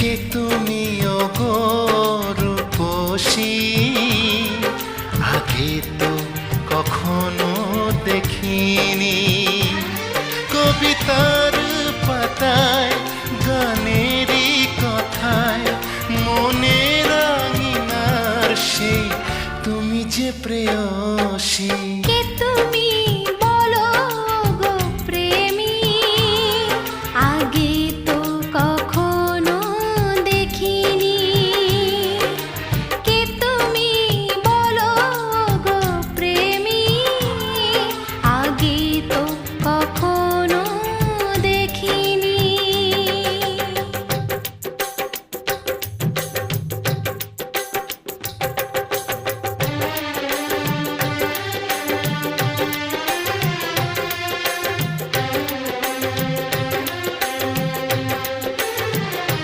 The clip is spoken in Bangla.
কে তুমি ওগো রূপসী, আগে তো কখনো দেখিনি। কবিতার পাতায় গানেরই কথায় মনের আঙিনার সেই তুমি যে প্রেয়সী।